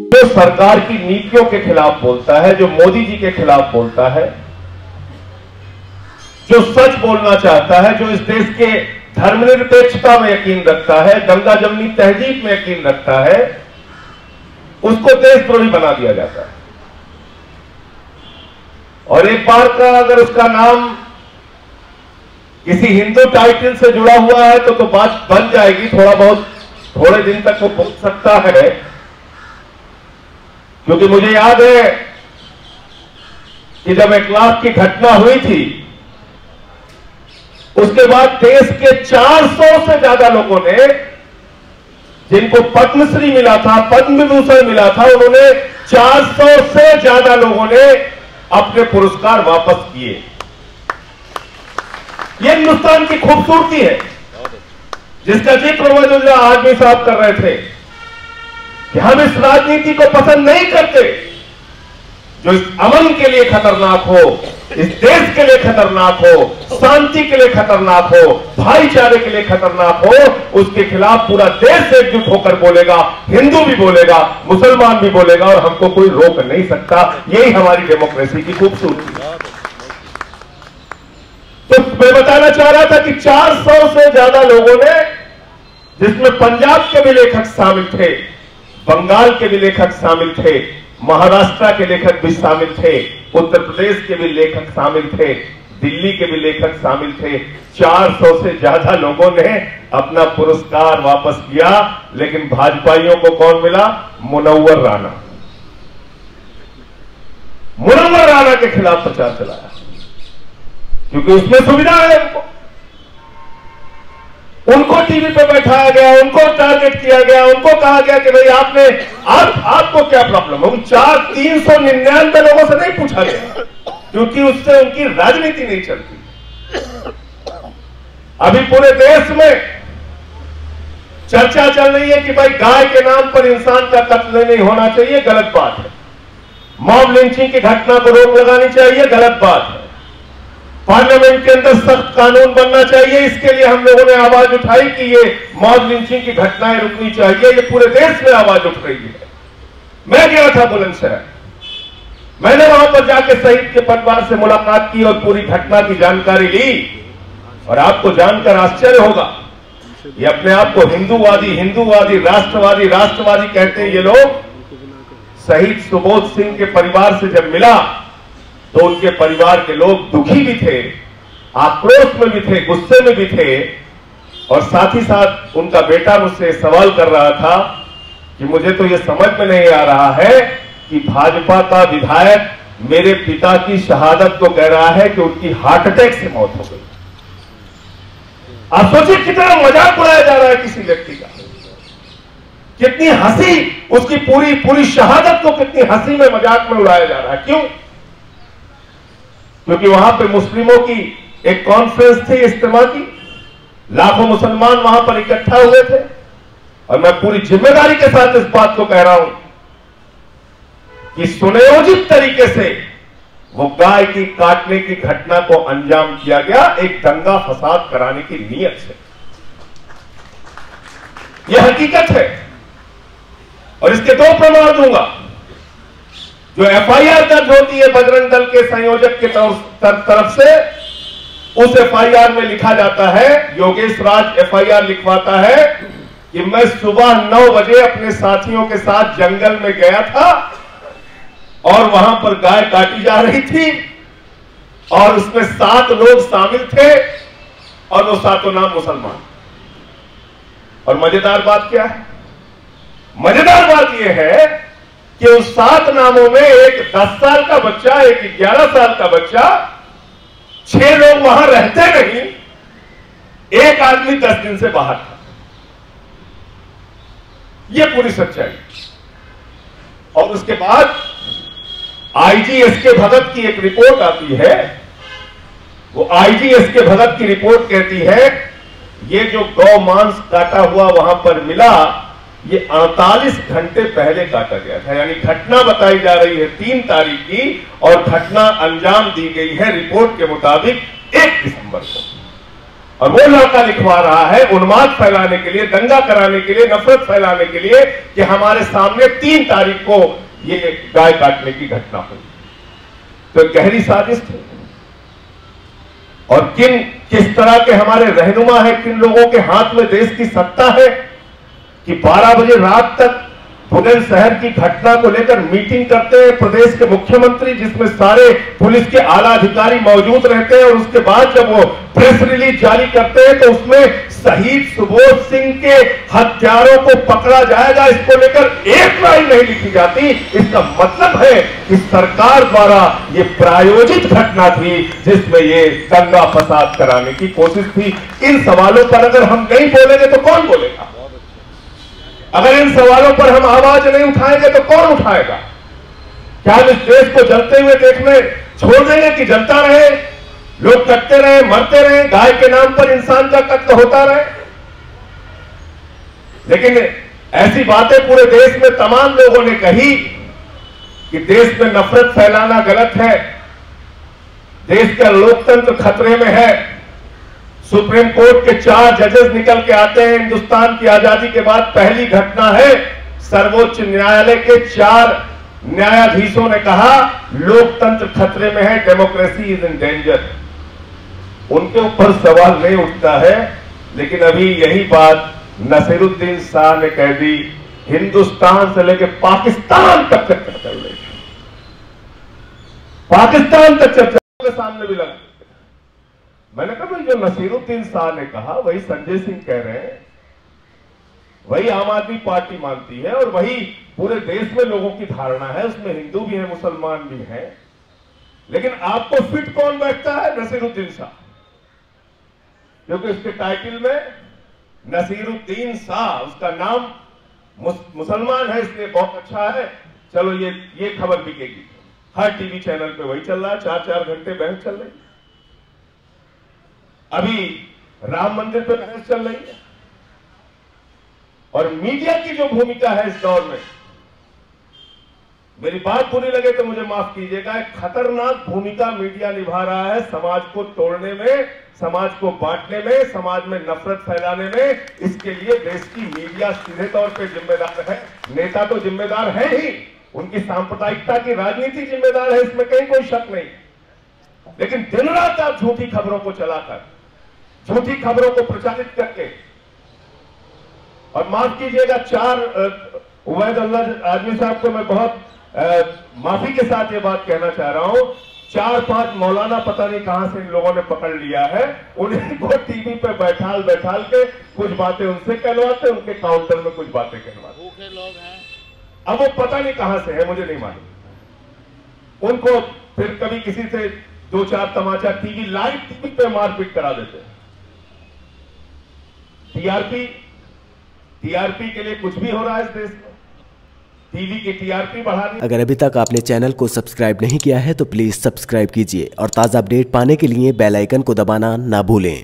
जो सरकार की नीतियों के खिलाफ बोलता है, जो मोदी जी के खिलाफ बोलता है, जो सच बोलना चाहता है, जो इस देश के धर्मनिरपेक्षता में यकीन रखता है, गंगा जमनी तहजीब में यकीन रखता है, उसको देशद्रोही बना दिया जाता है। और एक बार का अगर उसका नाम किसी हिंदू टाइटल से जुड़ा हुआ है तो बात बन जाएगी। थोड़े दिन तक वो बोल सकता है, क्योंकि मुझे याद है कि जब 1 लाख की घटना हुई थी, उसके बाद देश के 400 से ज्यादा लोगों ने, जिनको पद्मश्री मिला था, पद्म विभूषण मिला था, उन्होंने 400 से ज्यादा लोगों ने अपने पुरस्कार वापस किए। ये हिंदुस्तान की खूबसूरती है, जिसका जिक्र वजूल्लाह आजमी साहब कर रहे थे कि हम इस राजनीति को पसंद नहीं करते जो इस अमन के लिए खतरनाक हो, इस देश के लिए खतरनाक हो, शांति के लिए खतरनाक हो, भाईचारे के लिए खतरनाक हो। उसके खिलाफ पूरा देश एकजुट होकर बोलेगा, हिंदू भी बोलेगा, मुसलमान भी बोलेगा, और हमको कोई रोक नहीं सकता। यही हमारी डेमोक्रेसी की खूबसूरती है। तो मैं बताना चाह रहा था कि 400 से ज्यादा लोगों ने, जिसमें पंजाब के भी लेखक शामिल थे, बंगाल के भी लेखक शामिल थे, महाराष्ट्र के लेखक भी शामिल थे, उत्तर प्रदेश के भी लेखक शामिल थे, दिल्ली के भी लेखक शामिल थे। 400 से ज्यादा लोगों ने अपना पुरस्कार वापस किया, लेकिन भाजपाइयों को कौन मिला? मुनव्वर राणा। मुनव्वर राणा के खिलाफ प्रचार चलाया, क्योंकि उसमें सुविधा है। उनको टीवी पे बैठाया गया, उनको टारगेट किया गया, उनको कहा गया कि भाई आपको क्या प्रॉब्लम है। 399 लोगों से नहीं पूछा गया, क्योंकि उससे उनकी राजनीति नहीं चलती। अभी पूरे देश में चर्चा चल रही है कि भाई गाय के नाम पर इंसान का कत्ल नहीं होना चाहिए, गलत बात है। मॉब लिंचिंग की घटना को रोक लगानी चाहिए, गलत बात है। पार्लियामेंट के अंदर सख्त कानून बनना चाहिए, इसके लिए हम लोगों ने आवाज उठाई कि ये मॉब लिंचिंग की घटनाएं रुकनी चाहिए। ये पूरे देश में आवाज उठ रही है। मैं गया था बुलंदशहर, मैंने वहां पर जाके शहीद के परिवार से मुलाकात की और पूरी घटना की जानकारी ली। और आपको जानकर आश्चर्य होगा, ये अपने आप को हिंदूवादी, राष्ट्रवादी कहते हैं ये लोग। शहीद सुबोध सिंह के परिवार से जब मिला तो उनके परिवार के लोग दुखी भी थे, आक्रोश में भी थे, गुस्से में भी थे। और साथ ही साथ उनका बेटा मुझसे सवाल कर रहा था कि मुझे तो ये समझ में नहीं आ रहा है कि भाजपा का विधायक मेरे पिता की शहादत को कह रहा है कि उनकी हार्ट अटैक से मौत हो गई। आप सोचिए कितना मजाक उड़ाया जा रहा है किसी व्यक्ति का, कितनी हंसी, उसकी पूरी शहादत को कितनी हंसी में, मजाक में उड़ाया जा रहा है। क्यों? क्योंकि वहां पे मुस्लिमों की एक कॉन्फ्रेंस थी, इज्तिमा की, लाखों मुसलमान वहां पर इकट्ठा हुए थे। और मैं पूरी जिम्मेदारी के साथ इस बात को कह रहा हूं कि सुनियोजित तरीके से वो गाय की काटने की घटना को अंजाम दिया गया, एक दंगा फसाद कराने की नीयत से। यह हकीकत है। और इसके 2 प्रमाण दूंगा। जो एफआईआर दर्ज होती है बजरंग दल के संयोजक के तरफ से, उस एफआईआर में लिखा जाता है, योगेश राज एफआईआर लिखवाता है कि मैं सुबह 9 बजे अपने साथियों के साथ जंगल में गया था और वहां पर गाय काटी जा रही थी और उसमें 7 लोग शामिल थे और वो 7 नाम मुसलमान। और मजेदार बात क्या है? मजेदार बात यह है कि उस 7 नामों में एक 10 साल का बच्चा, एक 11 साल का बच्चा, 6 लोग वहां रहते नहीं, एक आदमी 10 दिन से बाहर था। यह पूरी सच्चाई। और उसके बाद आईजी एसके भगत की एक रिपोर्ट आती है। वो आईजी एसके भगत की रिपोर्ट कहती है ये जो गौ मांस काटा हुआ वहां पर मिला, ये 48 घंटे पहले काटा गया था। यानी घटना बताई जा रही है 3 तारीख की और घटना अंजाम दी गई है रिपोर्ट के मुताबिक 1 दिसंबर को। और वो लड़का लिखवा रहा है उन्माद फैलाने के लिए, दंगा कराने के लिए, नफरत फैलाने के लिए कि हमारे सामने 3 तारीख को ये गाय काटने की घटना हुई। तो गहरी साजिश थी। और किस तरह के हमारे रहनुमा है, किन लोगों के हाथ में देश की सत्ता है कि 12 बजे रात तक बुलंदशहर की घटना को लेकर मीटिंग करते हैं प्रदेश के मुख्यमंत्री, जिसमें सारे पुलिस के आला अधिकारी मौजूद रहते हैं, और उसके बाद जब वो प्रेस रिलीज जारी करते हैं तो उसमें शहीद सुबोध सिंह के हत्यारों को पकड़ा जाएगा, इसको लेकर एक लाइन नहीं लिखी जाती। इसका मतलब है कि सरकार द्वारा ये प्रायोजित घटना थी जिसमें ये दंगा फसाद कराने की कोशिश थी। इन सवालों पर अगर हम नहीं बोलेंगे तो कौन बोलेगा? अगर इन सवालों पर हम आवाज नहीं उठाएंगे तो कौन उठाएगा? क्या हम इस देश को जलते हुए देखने छोड़ देंगे कि जलता रहे, लोग कटते रहे, मरते रहे, गाय के नाम पर इंसान का कत्ल होता रहे? लेकिन ऐसी बातें पूरे देश में तमाम लोगों ने कही कि देश में नफरत फैलाना गलत है, देश का लोकतंत्र खतरे में है। सुप्रीम कोर्ट के 4 जजेस निकल के आते हैं, हिंदुस्तान की आजादी के बाद पहली घटना है। सर्वोच्च न्यायालय के 4 न्यायाधीशों ने कहा लोकतंत्र खतरे में है, डेमोक्रेसी इज इन डेंजर। उनके ऊपर सवाल नहीं उठता है, लेकिन अभी यही बात नसीरुद्दीन शाह ने कह दी। हिंदुस्तान से लेकर पाकिस्तान तक चर्चा चल रही है, पाकिस्तान तक चर्चा के सामने भी लगा। मैंने कहा भाई जो नसीरुद्दीन शाह ने कहा वही संजय सिंह कह रहे हैं, वही आम आदमी पार्टी मानती है, और वही पूरे देश में लोगों की धारणा है। उसमें हिंदू भी है, मुसलमान भी है। लेकिन आपको फिट कौन बैठता है? नसीरुद्दीन शाह, क्योंकि उसके टाइटल में नसीरुद्दीन शाह, उसका नाम मुसलमान है, इसलिए बहुत अच्छा है। चलो ये खबर बिकेगी, हर टीवी चैनल पे वही चल रहा है, 4-4 घंटे बहस चल रही। अभी राम मंदिर पे बहस चल रही है। और मीडिया की जो भूमिका है इस दौर में, मेरी बात बुरी लगे तो मुझे माफ कीजिएगा, एक खतरनाक भूमिका मीडिया निभा रहा है समाज को तोड़ने में, समाज को बांटने में, समाज में नफरत फैलाने में। इसके लिए देश की मीडिया सीधे तौर पे जिम्मेदार है। नेता तो जिम्मेदार है ही, उनकी सांप्रदायिकता की राजनीति जिम्मेदार है, इसमें कहीं कोई शक नहीं। लेकिन दिन रात आप झूठी खबरों को चलाकर, झूठी खबरों को प्रचारित करके, और माफ कीजिएगा 4 उवैद अल्लाह आदमी साहब को मैं बहुत माफी के साथ ये बात कहना चाह रहा हूं, 4-5 मौलाना पता नहीं कहां से इन लोगों ने पकड़ लिया है, उन्हें वो टीवी पे बैठाल के कुछ बातें उनसे कहलवाते, उनके काउंटर में कुछ बातें कहलवाते। भूखे लोग हैं, अब वो पता नहीं कहां से है, मुझे नहीं मालूम। उनको फिर कभी किसी से 2-4 तमाचा लाइव टीवी पे मारपीट करा देते हैं। टीआरपी के लिए कुछ भी हो रहा है इस देश में, टीवी की टीआरपी बढ़ानी। अगर अभी तक आपने चैनल को सब्सक्राइब नहीं किया है तो प्लीज सब्सक्राइब कीजिए और ताज़ा अपडेट पाने के लिए बेल आइकन को दबाना ना भूलें।